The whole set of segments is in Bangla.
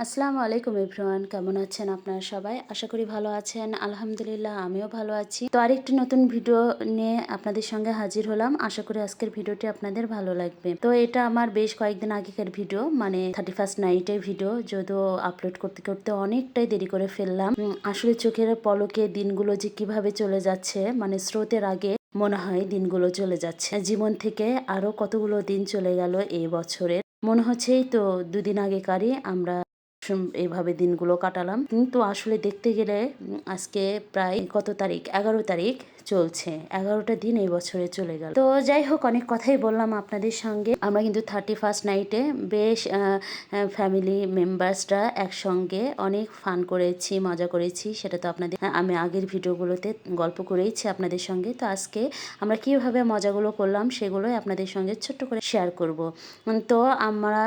আসসালামু আলাইকুম এভরিওয়ান, কেমন আছেন আপনারা সবাই? আশা করি ভালো আছেন। আলহামদুলিল্লাহ আমিও ভালো আছি। তো আরেকটি নতুন ভিডিও নিয়ে আপনাদের সঙ্গে হাজির হলাম। আশা করি আজকের ভিডিওটি আপনাদের ভালো লাগবে। তো এটা আমার বেশ কয়েকদিন আগেকার ভিডিও, মানে 31st নাইটের ভিডিও। যদিও আপলোড করতে করতে অনেকটাই দেরি করে ফেললাম। আসলে চোখের পলকে দিনগুলো যে কিভাবে চলে যাচ্ছে, মানে স্রোতের আগে মনে হয় দিনগুলো চলে যাচ্ছে। জীবন থেকে আরো কতগুলো দিন চলে গেল এই বছরের। মনে হচ্ছে এই তো দুদিন আগেকারই আমরা এইভাবে দিনগুলো কাটালাম। কিন্তু আসলে দেখতে গেলে আজকে প্রায় কত তারিখ, 11 তারিখ চলছে। 11টা দিন এই বছরে চলে গেল। তো যাই হোক, অনেক কথাই বললাম আপনাদের সঙ্গে। আমরা কিন্তু 31st নাইটে বেশ ফ্যামিলি মেম্বার্সরা একসঙ্গে অনেক ফান করেছি, মজা করেছি। সেটা তো আপনাদের আমি আগের ভিডিওগুলোতে গল্প করেইছি আপনাদের সঙ্গে। তো আজকে আমরা কিভাবে মজাগুলো করলাম সেগুলোই আপনাদের সঙ্গে ছোট্ট করে শেয়ার করব। তো আমরা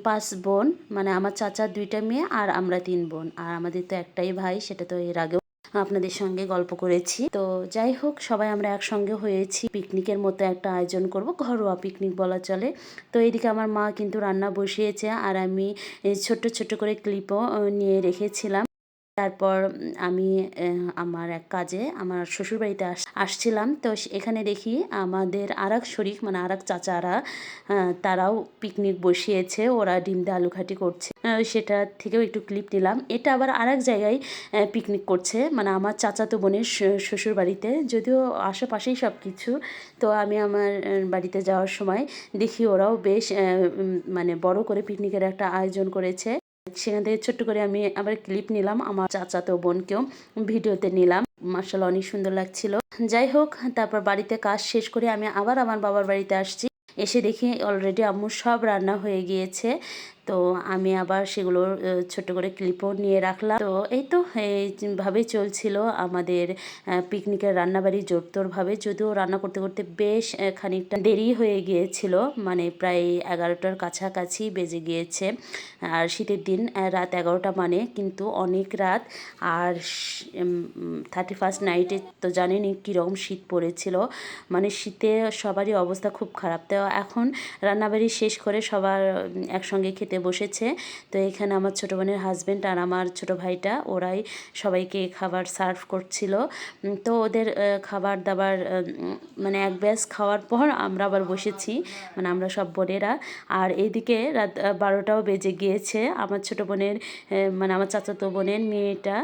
5 বোন, মানে আমার চাচার 2টা মেয়ে আর আমরা 3 বোন। আর আমাদের তো একটাই ভাই, সেটা তো এর আগেও আপনাদের সঙ্গে গল্প করেছি। তো যাই হোক, সবাই আমরা একসঙ্গে হয়েছি। পিকনিকের মতো একটা আয়োজন করব, ঘরোয়া পিকনিক বলা চলে। তো এইদিকে আমার মা কিন্তু রান্না বসিয়েছে, আর আমি ছোট্ট ছোট্ট করে ক্লিপও নিয়ে রেখেছিলাম। তারপর আমি আমার এক কাজে আমার শ্বশুরবাড়িতে আসছিলাম। তো এখানে দেখি আমাদের আরেক শরিক, মানে আরেক চাচারা, তারাও পিকনিক বসিয়েছে। ওরা ডিম দিয়ে আলুঘাটি করছে, সেটা থেকেও একটু ক্লিপ নিলাম। এটা আবার আরেক জায়গায় পিকনিক করছে, মানে আমার চাচাতো বোনের শ্বশুর বাড়িতে, যদিও আশেপাশেই সব কিছু। তো আমি আমার বাড়িতে যাওয়ার সময় দেখি ওরাও বেশ মানে বড় করে পিকনিকের একটা আয়োজন করেছে। সেখান থেকে ছোট্ট করে আমি আবার ক্লিপ নিলাম, আমার চাচাতো বোনকেও ভিডিওতে নিলাম। মার্শাল্লাহ অনেক সুন্দর লাগছিল। যাই হোক, তারপর বাড়িতে কাজ শেষ করে আমি আবার আমার বাবার বাড়িতে আসছি। এসে দেখি অলরেডি আম্মুর সব রান্না হয়ে গিয়েছে। তো আমি আবার সেগুলো ছোট করে ক্লিপও নিয়ে রাখলাম। তো এই তো এইভাবেই চলছিল আমাদের পিকনিকের রান্নাবাড়ি জোরতোরভাবে। যদিও রান্না করতে করতে বেশ খানিকটা দেরি হয়ে গিয়েছিল, মানে প্রায় 11টার কাছাকাছি বেজে গিয়েছে। আর শীতের দিন রাত 11টা মানে কিন্তু অনেক রাত। আর 31st নাইটে তো জানেনই কীরকম শীত পড়েছিল, মানে শীতে সবারই অবস্থা খুব খারাপ। তো এখন রান্নাবাড়ি শেষ করে সবার একসঙ্গে খেতে বসেছে। তো এখানে আমার ছোটো বোনের হাজব্যান্ড আর আমার ছোটো ভাইটা, ওরাই সবাইকে খাবার সার্ভ করছিল। তো ওদের খাবার দাবার মানে এক ব্যাচ খাওয়ার পর আমরা আবার বসেছি, মানে আমরা সব বোনেরা। আর এইদিকে রাত 12টাও বেজে গিয়েছে। আমার ছোটো বোনের মানে আমার চাচাতো বোনের মেয়েটা,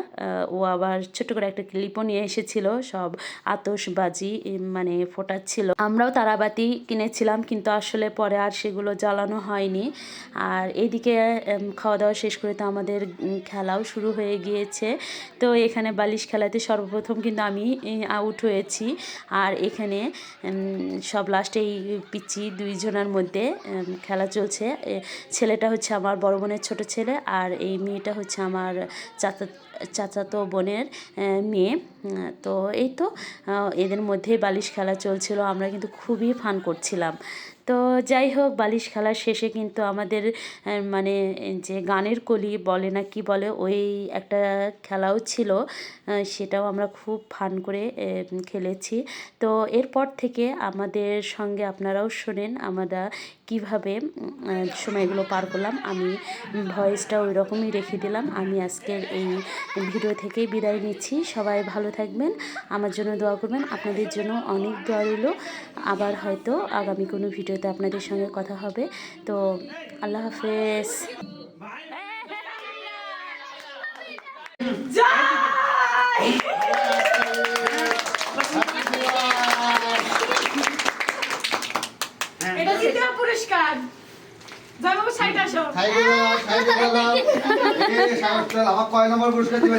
ও আবার ছোট করে একটা ক্লিপও নিয়ে এসেছিল, সব আতশবাজি মানে ফোটাচ্ছিল। আমরাও তারাবাতি কিনেছিলাম, কিন্তু আসলে পরে আর সেগুলো জ্বালানো হয়নি। আর এইদিকে খাওয়া দাওয়া শেষ করে তো আমাদের খেলাও শুরু হয়ে গিয়েছে। তো এখানে বালিশ খেলাতে সর্বপ্রথম কিন্তু আমি আউট হয়েছি। আর এখানে সব লাস্টে এই পিচ্চি 2 জনের মধ্যে খেলা চলছে। ছেলেটা হচ্ছে আমার বড় বোনের ছোট ছেলে, আর এই মেয়েটা হচ্ছে আমার চাচাতো বোনের মেয়ে। তো এই তো এদের মধ্যেই বালিশ খেলা চলছিল। আমরা কিন্তু খুবই ফান করছিলাম। তো যাই হোক, বালিশ খেলার শেষে কিন্তু আমাদের মানে যে গানের কলি বলে না কি বলে, ওই একটা খেলাও ছিল। সেটাও আমরা খুব ফান করে খেলেছি। তো এরপর থেকে আমাদের সঙ্গে আপনারাও শোনেন আমরা কিভাবে সময়গুলো পার করলাম। আমি ভয়েসটা ওই রকমই রেখে দিলাম। আমি আজকের এই ভিডিও থেকেই বিদায় নিচ্ছি। সবাই ভালো থাকবেন, আমার জন্য দোয়া করবেন। আপনাদের জন্য অনেক দোয়া রইল। আবার হয়তো আগামী কোনো ভিডিওতে আপনাদের সঙ্গে কথা হবে। তো আল্লাহ হাফেজ। পুরস্কার আমার কয় নম্বর পুরস্কার দিবে?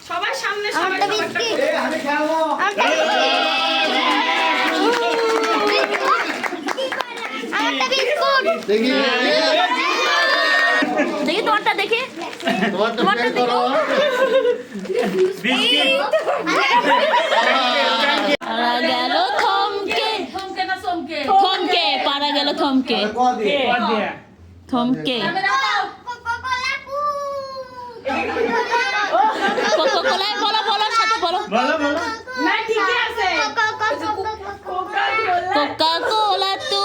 সবার সামনে দেখি তোমারটা দেখি, তোমারটা দেখো। পারা গেল থমকে থমকে পারা গেল থমকে থমকে কোকাকোলা বলো বলো সাথে বলো কোকাকোলা তু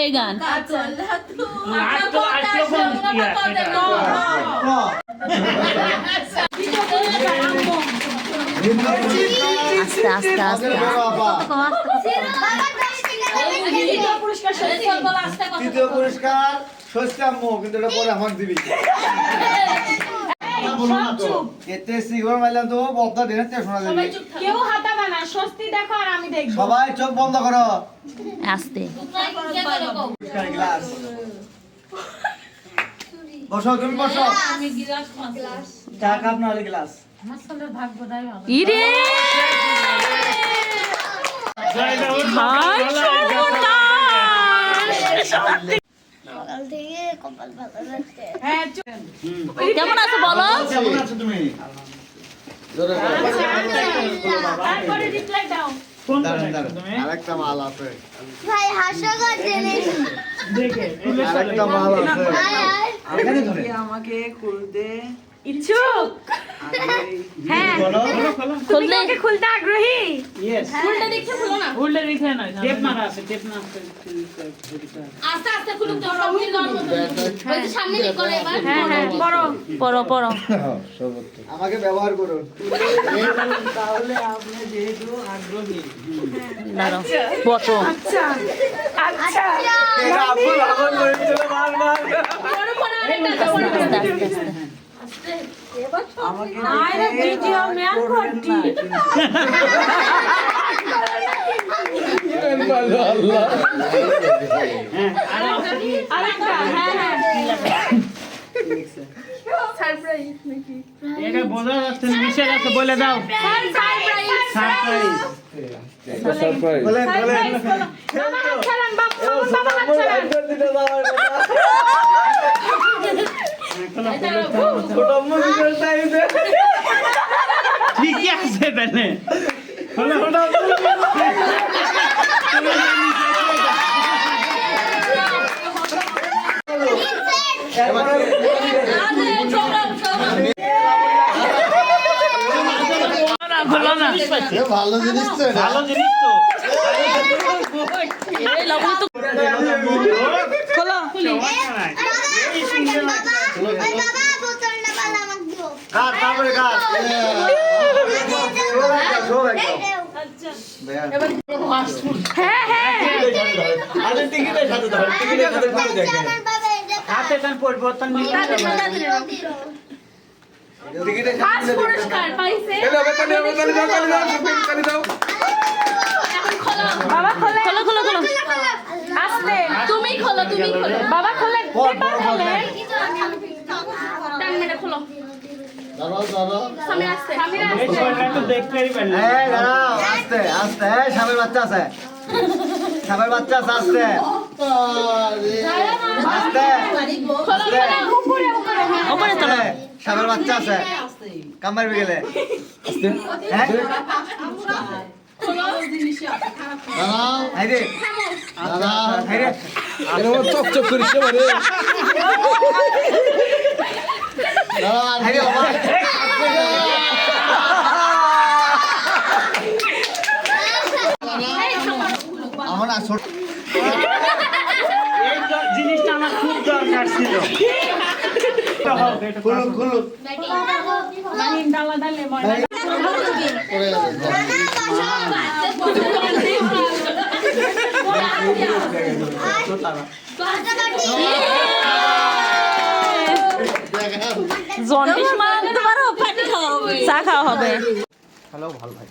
এই গান আস্তে আস্তে আস্তে তৃতীয় পুরস্কার ষষ্ঠী আম্মু, কিন্তু এটা পরে আমাকে দিবি। এতে সিগর মারলাম তো বক্তা দিনে শোনা যাবে। কেউ হাতাবে না, স্বস্তি দেখো আর আমি দেখবো। সবাই চোখ বন্ধ করো। আস্তে গ্লাস বসো, তুমি বসো। চা কাপ না হলে গ্লাস। ইরে হাই কেমন আছো বলো? কেমন আছো তুমি? তারপরে রিপ্লাই দাও। আরেকটা মাল আছে, ভাই হাস্যকর জিনিস। আরেকটা মাল আছে। এখানে ধরে। আমাকে খুলতে ইচ্ছুক? হ্যাঁ। খুললে ওকে খুলতে আগ্রহী? ইয়েস উল্টা দিকে খুলো না। উল্টে দিকে না টেপ মারা আছে টেপ না আছে আস্তে আস্তে খুলুক তো সামনে করব তো। বলতে সামনে দিক করে এবার। হ্যাঁ হ্যাঁ পড়ো। পড়ো পড়ো আমাকে ব্যবহার করুন। তাহলে আপনি যেহেতু আগ্রহী দাঁড়াও বসো আচ্ছা আচ্ছা। এটা আপু লাগন করেছিল বারবার। পড়ো পড়ো আরেকটা পড়ো। আস্তে আস্তে আস্তে আমাকে আরে ভিডিও ম্যান করতি। আরেকটা হ্যাঁ হ্যাঁ। সারপ্রাইজ নাকি? এটা বোঝা যাচ্ছে না মিশে যাচ্ছে বলে দাও সারপ্রাইজ। সারপ্রাইজ বলেন বলেন। মামা হাত ছাড়ান বাবা হাত ছাড়ান। ঠিকই আছে তাহলে হলো খোলো না ভালো জিনিস তো এটা। ভালো জিনিস তো এই লবণ তো খোলো বাবা বোতলটা পালা আমাকে দিও। কাট, তারপরে কাট। হ্যাঁ হ্যাঁ। আরে টিকিটের সাথে ধর, টিকিটের সাথে করে দেখেন। আমার বাবা এটা হাতে তার পরিবর্তন নিতে টিকিটের সাথে ফার্স্ট পুরস্কার পাইছে। বাবা খোলে। খোলো খোলো খোলো। আস্তে তুমি খোলো তুমি খোলো। বাবা খোলে। পেপার খোলে। টান মেরে খোলো। দাঁড়াও, দাঁড়াও। সামনে আসতে। সামনে আসতে। বিষয়টা তো দেখতেই পারলাম এই দাঁড়াও, আস্তে আস্তে। এই সাপের বাচ্চা আছে, সাপের বাচ্চা আছে, আস্তে আস্তে খোলো খোলো। উপরে উপরে হ্যাঁ। ওপরে তোলো আস্তে। সাপের বাচ্চা আছে, কামড় গেলে হ্যাঁ? হাইরে, হাইরে। হাইরে বাবা। আমার না ছোট এই জিনিসটা আমার খুব দরকার ছিল খুলুন খুলুন। মাহিন ডালা ডালে ময়না। জন্ডিস মারাতে পারো পানি খাওয়া হবে চা খাওয়া হবে হ্যালো, ভালো ভাই।